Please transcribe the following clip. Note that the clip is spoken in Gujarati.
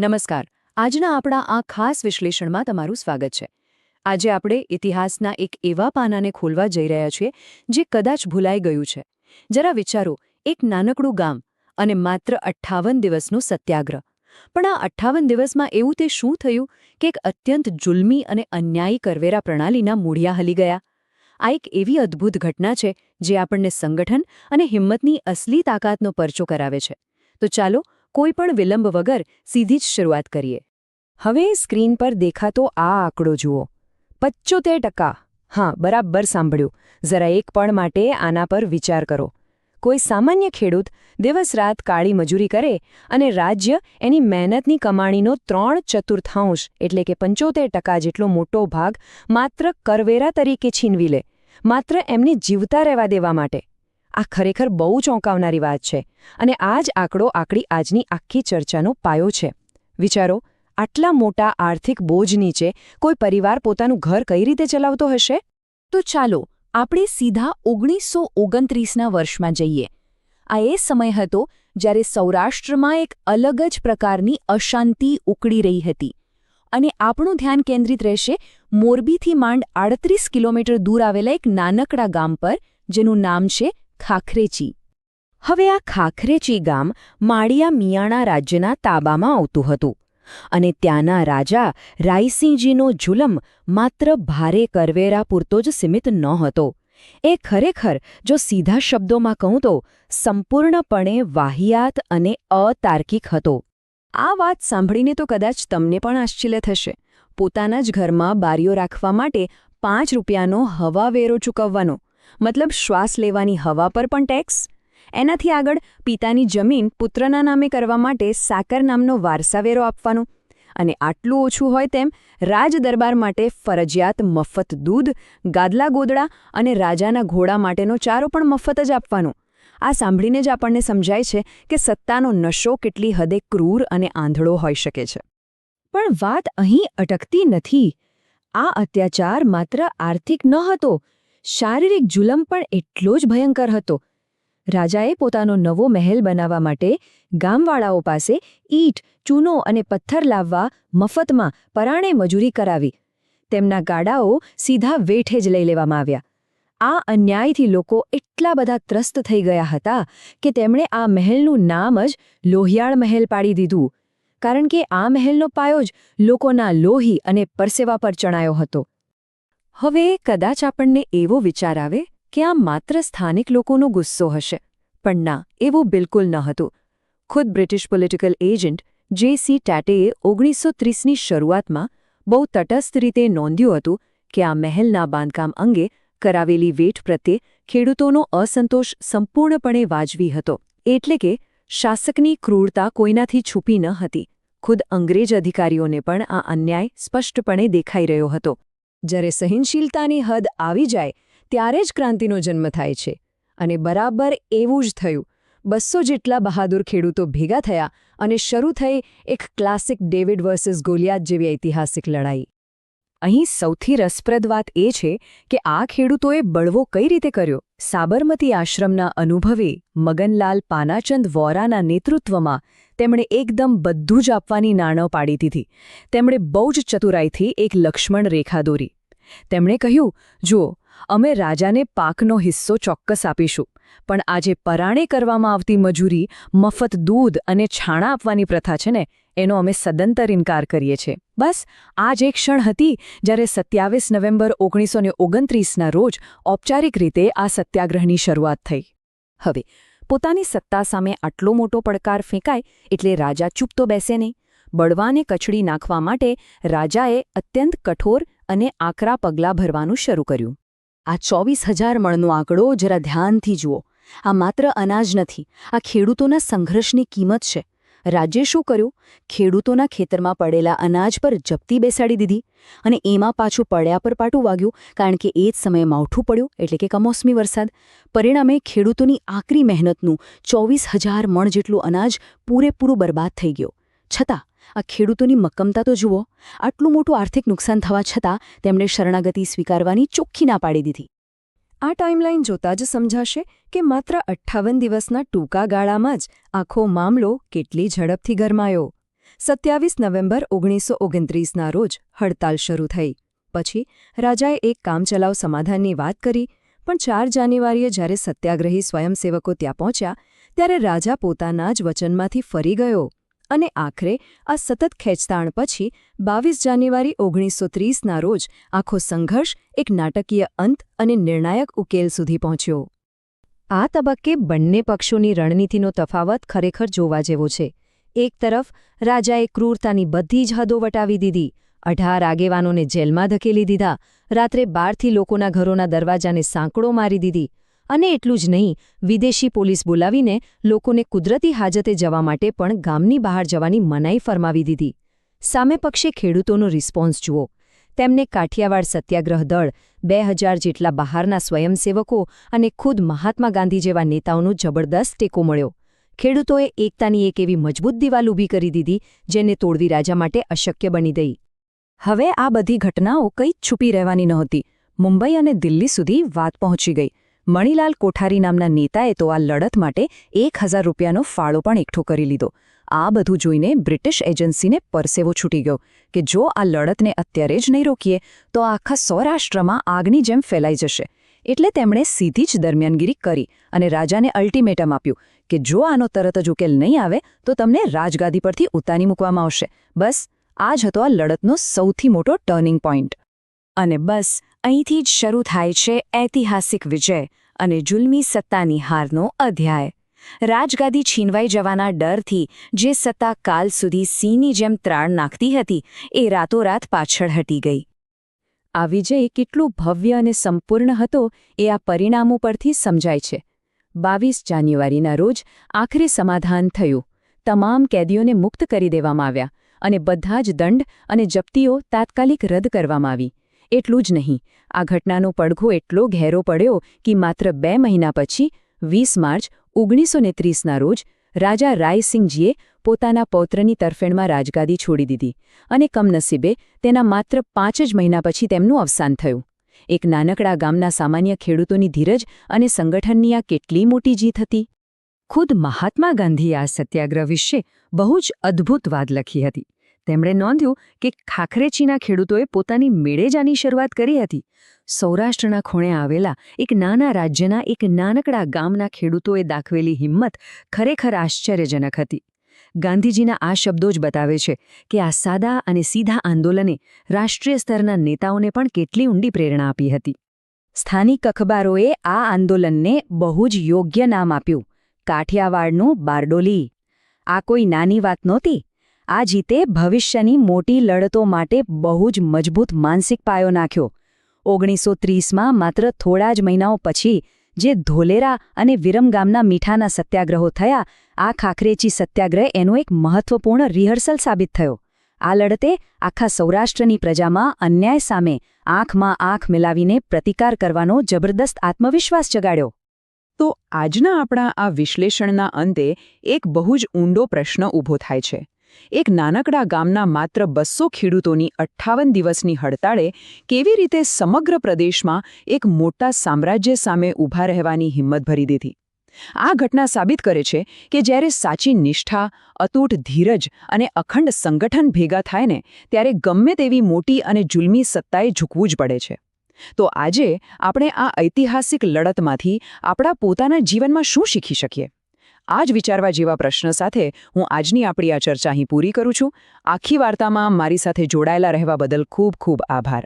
નમસ્કાર. આજના આપણા આ ખાસ વિશ્લેષણમાં તમારું સ્વાગત છે. આજે આપણે ઇતિહાસના એક એવા પાનાને ખોલવા જઈ રહ્યા છીએ જે કદાચ ભૂલાઈ ગયું છે. જરા વિચારો, એક નાનકડું ગામ અને માત્ર 58 દિવસનો સત્યાગ્રહ. પણ આ 58 દિવસમાં એવું તે શું થયું કે એક અત્યંત જુલ્મી અને અન્યાયી કરવેરા પ્રણાલીના મૂળિયા હલી ગયા? આ એક એવી અદ્ભુત ઘટના છે જે આપણને સંગઠન અને હિંમતની અસલી તાકાતનો પરચો કરાવે છે. તો ચાલો કોઈ પણ વિલંબ વગર સીધી જ શરૂઆત કરીએ. હવે સ્ક્રીન પર દેખાતો આ આંકડો જુઓ, 75%. હા, બરાબર સાંભળ્યું. જરા એક પળ માટે આના પર વિચાર કરો. કોઈ સામાન્ય ખેડૂત દિવસ-રાત કાળી મજૂરી કરે અને રાજ્ય એની મહેનતની કમાણીનો 3/4 એટલે કે 75% જેટલો મોટો ભાગ માત્ર કરવેરા તરીકે છીનવી લે, માત્ર એમને જીવતા રહેવા દેવા માટે. આ ખરેખર બહુ ચોંકાવનારી વાત છે અને આ જ આંકડો આપણી આજની આખી ચર્ચાનો પાયો છે. વિચારો, આટલા મોટા આર્થિક બોજ નીચે કોઈ પરિવાર પોતાનું ઘર કઈ રીતે ચલાવતો હશે? તો ચાલો આપણે સીધા 1929ના વર્ષમાં જઈએ. આ એ સમય હતો જ્યારે સૌરાષ્ટ્રમાં એક અલગ જ પ્રકારની અશાંતિ ઉકળી રહી હતી. અને આપણું ધ્યાન કેન્દ્રિત રહેશે મોરબીથી માંડ 38 કિલોમીટર દૂર આવેલા એક નાનકડા ગામ પર, જેનું નામ છે ખાખરેચી. હવે આ ખાખરેચી ગામ માળિયા મિયાણા રાજ્યના તાબામાં આવતું હતું અને ત્યાંના રાજા રાયસિંહજીનો જુલમ માત્ર ભારે કરવેરા પૂરતો જ સીમિત નહોતો. એ ખરેખર, જો સીધા શબ્દોમાં કહું તો, સંપૂર્ણપણે વાહિયાત અને અતાર્કિક હતો. આ વાત સાંભળીને તો કદાચ તમને પણ આશ્ચર્ય થશે. પોતાના જ ઘરમાં બારીઓ રાખવા માટે 5 રૂપિયાનો હવાવેરો ચૂકવવાનો, મતલબ શ્વાસ લેવાની હવા પર પણ ટેક્સ. એનાથી આગળ પિતાની જમીન પુત્રના નામે કરવા માટે સાકર નામનો વારસાવેરો આપવાનો. અને આટલું ઓછું હોય તેમ રાજદરબાર માટે ફરજિયાત મફત દૂધ, ગાદલા ગોદડા અને રાજાના ઘોડા માટેનો ચારો પણ મફત જ આપવાનો. આ સાંભળીને જ આપણને સમજાય છે કે સત્તાનો નશો કેટલી હદે ક્રૂર અને આંધળો હોઈ શકે છે. પણ વાત અહીં અટકતી નથી. આ અત્યાચાર માત્ર આર્થિક ન હતો, શારીરિક જુલમ પણ એટલો જ ભયંકર હતો. રાજાએ પોતાનો નવો મહેલ બનાવવા માટે ગામવાળાઓ પાસે ઈંટ, ચૂનો અને પથ્થર લાવવા મફતમાં પરાણે મજૂરી કરાવી. તેમના ગાડાઓ સીધા વેઠે જ લઈ લેવામાં આવ્યા. આ અન્યાયથી લોકો એટલા બધા ત્રસ્ત થઈ ગયા હતા કે તેમણે આ મહેલનું નામ જ લોહિયાળ મહેલ પાડી દીધું, કારણ કે આ મહેલનો પાયો જ લોકોના લોહી અને પરસેવા પર ચણાયો હતો. હવે કદાચ આપણને એવો વિચાર આવે કે આ માત્ર સ્થાનિક લોકોનો ગુસ્સો હશે, પણ ના, એવું બિલકુલ ન હતું. ખુદ બ્રિટિશ પોલિટિકલ એજન્ટ જે.સી. ટાટેએ 1930ની શરૂઆતમાં બહુ તટસ્થ રીતે નોંધ્યું હતું કે આ મહેલના બાંધકામ અંગે કરાવેલી વેઠ પ્રત્યે ખેડૂતોનો અસંતોષ સંપૂર્ણપણે વાજબી હતો. એટલે કે શાસકની ક્રૂરતા કોઈનાથી છુપી ન હતી. ખુદ અંગ્રેજ અધિકારીઓને પણ આ અન્યાય સ્પષ્ટપણે દેખાઈ રહ્યો હતો. જ્યારે સહનશીલતાની હદ આવી જાય ત્યારે જ ક્રાંતિનો જન્મ થાય છે. અને બરાબર એવું જ થયું. 200 જેટલા બહાદુર ખેડૂતો ભેગા થયા અને શરૂ થઈ એક ક્લાસિક ડેવિડ વર્સિસ ગોલિયાત જેવી ઐતિહાસિક લડાઈ. અહીં સૌથી રસપ્રદ વાત એ છે કે આ ખેડૂતોએ બળવો કઈ રીતે કર્યો. સાબરમતી આશ્રમના અનુભવી મગનલાલ પાનાચંદ વોરાના નેતૃત્વમાં તેમણે એકદમ બધું જ આપવાની નાણો પાડી દીધી. તેમણે બહુ જ ચતુરાઈથી એક લક્ષ્મણ રેખા દોરી. તેમણે કહ્યું, જુઓ, અમે રાજાને પાકનો હિસ્સો ચોક્કસ આપીશું, પણ આજે પરાણે કરવામાં આવતી મજૂરી, મફત દૂધ અને છાણા આપવાની પ્રથા છે ને, એનો અમે સદંતર ઇનકાર કરીએ છીએ. બસ આ જ એક ક્ષણ હતી જ્યારે 27 નવેમ્બર 1929ના રોજ ઔપચારિક રીતે આ સત્યાગ્રહની શરૂઆત થઈ. હવે પોતાની સત્તા સામે આટલો મોટો પડકાર ફેંકાય એટલે રાજા ચૂપ તો બેસે નહીં. બળવાને કચડી નાખવા માટે રાજાએ અત્યંત કઠોર અને આકરા પગલાં ભરવાનું શરૂ કર્યું. આ 24,000 મણનો આંકડો જરા ધ્યાનથી જુઓ. આ માત્ર અનાજ નથી, આ ખેડૂતોના સંઘર્ષની કિંમત છે. રાજ્યે શું કર્યું? ખેડૂતોના ખેતરમાં પડેલા અનાજ પર જપ્તી બેસાડી દીધી અને એમાં પાછું પડ્યા પર પાટું વાગ્યું, કારણ કે એ જ સમયે માવઠું પડ્યું, એટલે કે કમોસમી વરસાદ. પરિણામે ખેડૂતોની આકરી મહેનતનું 24,000 મણ જેટલું અનાજ પૂરેપૂરું બરબાદ થઈ ગયું. છતાં આ ખેડૂતોની મક્કમતા તો જુઓ. આટલું મોટું આર્થિક નુકસાન થવા છતાં તેમણે શરણાગતિ સ્વીકારવાની ચોખ્ખી ના પાડી દીધી. આ ટાઈમલાઈન જોતાં જ સમજાશે કે માત્ર 58 દિવસના ટૂંકા ગાળામાં જ આખો મામલો કેટલી ઝડપથી ગરમાયો. 27 નવેમ્બર 1929ના રોજ હડતાલ શરૂ થઈ. પછી રાજાએ એક કામચલાઉ સમાધાનની વાત કરી, પણ 4 જાન્યુઆરીએ જ્યારે સત્યાગ્રહી સ્વયંસેવકો ત્યાં પહોંચ્યા ત્યારે રાજા પોતાના જ વચનમાંથી ફરી ગયો અને આખરે આ સતત ખેંચતાણ પછી 22 જાન્યુઆરી 1930ના રોજ આખો સંઘર્ષ એક નાટકીય અંત અને નિર્ણાયક ઉકેલ સુધી પહોંચ્યો. આ તબક્કે બંને પક્ષોની રણનીતિનો તફાવત ખરેખર જોવા જેવો છે. એક તરફ રાજાએ ક્રૂરતાની બધી જ હદો વટાવી દીધી, 18 આગેવાનોને જેલમાં ધકેલી દીધા, રાત્રે 12થી લોકોના ઘરોના દરવાજાને સાંકળો મારી દીધી અને એટલું જ નહીં, વિદેશી પોલીસ બોલાવીને લોકોને કુદરતી હાજતે જવા માટે પણ ગામની બહાર જવાની મનાઈ ફરમાવી દીધી. સામે પક્ષે ખેડૂતોનો રિસ્પોન્સ જુઓ. તેમને કાઠિયાવાડ સત્યાગ્રહ દળ, 2000 જેટલા બહારના સ્વયંસેવકો અને ખુદ મહાત્મા ગાંધી જેવા નેતાઓનો જબરદસ્ત ટેકો મળ્યો. ખેડૂતોએ એકતાની એક એવી મજબૂત દિવાલ ઊભી કરી દીધી જેને તોડવી રાજા માટે અશક્ય બની ગઈ. હવે આ બધી ઘટનાઓ કંઈ છુપી રહેવાની નહોતી. મુંબઈ અને દિલ્હી સુધી વાત પહોંચી ગઈ. મણિલાલ કોઠારી નામના નેતાએ તો આ લડત માટે 1000 રૂપિયાનો ફાળો પણ એકઠો કરી લીધો. આ બધું જોઈને બ્રિટિશ એજન્સીને પરસેવો છૂટી ગયો કે જો આ લડતને અત્યારે જ નહીં રોકીએ તો આખા સૌરાષ્ટ્રમાં આગની જેમ ફેલાઈ જશે. એટલે તેમણે સીધી જ દરમિયાનગીરી કરી અને રાજાને અલ્ટિમેટમ આપ્યું કે જો આનો તરત જ ઉકેલ નહીં આવે તો તમને રાજગાદી પરથી ઉતારી મૂકવામાં આવશે. બસ આ જ હતો આ લડતનો સૌથી મોટો ટર્નિંગ પોઈન્ટ. અને બસ અહીંથી જ શરૂ થાય છે ઐતિહાસિક વિજય અને જુલ્મી સત્તાની હારનો અધ્યાય. રાજગાદી છીનવાઈ જવાના ડરથી જે સત્તા કાલ સુધી સિંહની જેમ ત્રાણ નાખતી હતી એ રાતોરાત પાછળ હટી ગઈ. આ વિજય કેટલો ભવ્ય અને સંપૂર્ણ હતો એ આ પરિણામો પરથી સમજાય છે. 22 જાન્યુઆરીના રોજ આખરે સમાધાન થયું. તમામ કેદીઓને મુક્ત કરી દેવામાં આવ્યા અને બધા જ દંડ અને જપ્તીઓ તાત્કાલિક રદ કરવામાં આવી. એટલું જ નહીં, આ ઘટનાનો પડઘો એટલો ઘેરો પડ્યો કે માત્ર 2 મહિના પછી 20 માર્ચ 1930ના રોજ રાજા રાયસિંઘજીએ પોતાના પૌત્રની તરફેણમાં રાજગાદી છોડી દીધી અને કમનસીબે તેના માત્ર 5 જ મહિના પછી તેમનું અવસાન થયું. એક નાનકડા ગામના સામાન્ય ખેડૂતોની ધીરજ અને સંગઠનની આ કેટલી મોટી જીત હતી. ખુદ મહાત્મા ગાંધીએ આ સત્યાગ્રહ વિશે બહુ જ અદ્ભુત વાત લખી હતી. તેમણે નોંધ્યું કે ખાખરેચીના ખેડૂતોએ પોતાની મેળેજાની શરૂઆત કરી હતી. સૌરાષ્ટ્રના ખૂણે આવેલા એક નાના રાજ્યના એક નાનકડા ગામના ખેડૂતોએ દાખવેલી હિંમત ખરેખર આશ્ચર્યજનક હતી. ગાંધીજીના આ શબ્દો જ બતાવે છે કે આ સાદા અને સીધા આંદોલને રાષ્ટ્રીય સ્તરના નેતાઓને પણ કેટલી ઊંડી પ્રેરણા આપી હતી. સ્થાનિક અખબારોએ આ આંદોલનને બહુ જ યોગ્ય નામ આપ્યું, કાઠિયાવાડનું બારડોલી. આ કોઈ નાની વાત નહોતી. આ જીતે ભવિષ્યની મોટી લડતો માટે બહુ જ મજબૂત માનસિક પાયો નાખ્યો. 1930માં માત્ર થોડા જ મહિનાઓ પછી જે ધોલેરા અને વિરમગામના મીઠાના સત્યાગ્રહો થયા, આ ખાખરેચી સત્યાગ્રહ એનો એક મહત્વપૂર્ણ રિહર્સલ સાબિત થયો. આ લડતે આખા સૌરાષ્ટ્રની પ્રજામાં અન્યાય સામે આંખમાં આંખ મિલાવીને પ્રતિકાર કરવાનો જબરદસ્ત આત્મવિશ્વાસ જગાડ્યો. તો આજના આપણા આ વિશ્લેષણના અંતે એક બહુ જ ઊંડો પ્રશ્ન ઊભો થાય છે. એક નાનકડા ગામના માત્ર 200 ખેડૂતોની 58 દિવસની હડતાળે કેવી રીતે સમગ્ર પ્રદેશમાં એક મોટા સામ્રાજ્ય સામે ઊભા રહેવાની હિંમત ભરી દીધી. આ ઘટના સાબિત કરે છે કે જ્યારે સાચી નિષ્ઠા, અતૂટ ધીરજ અને અખંડ સંગઠન ભેગા થાય ને ત્યારે ગમે તેવી મોટી અને જુલ્મી સત્તાએ ઝૂકવું જ પડે છે. તો આજે આપણે આ ઐતિહાસિક લડતમાંથી આપણા પોતાના જીવનમાં શું શીખી શકીએ? આ જ વિચારવા જેવા પ્રશ્ન સાથે હું આજની આપણી આ ચર્ચા અહીં પૂરી કરું છું. આખી વાર્તામાં મારી સાથે જોડાયેલા રહેવા બદલ ખૂબ ખૂબ આભાર.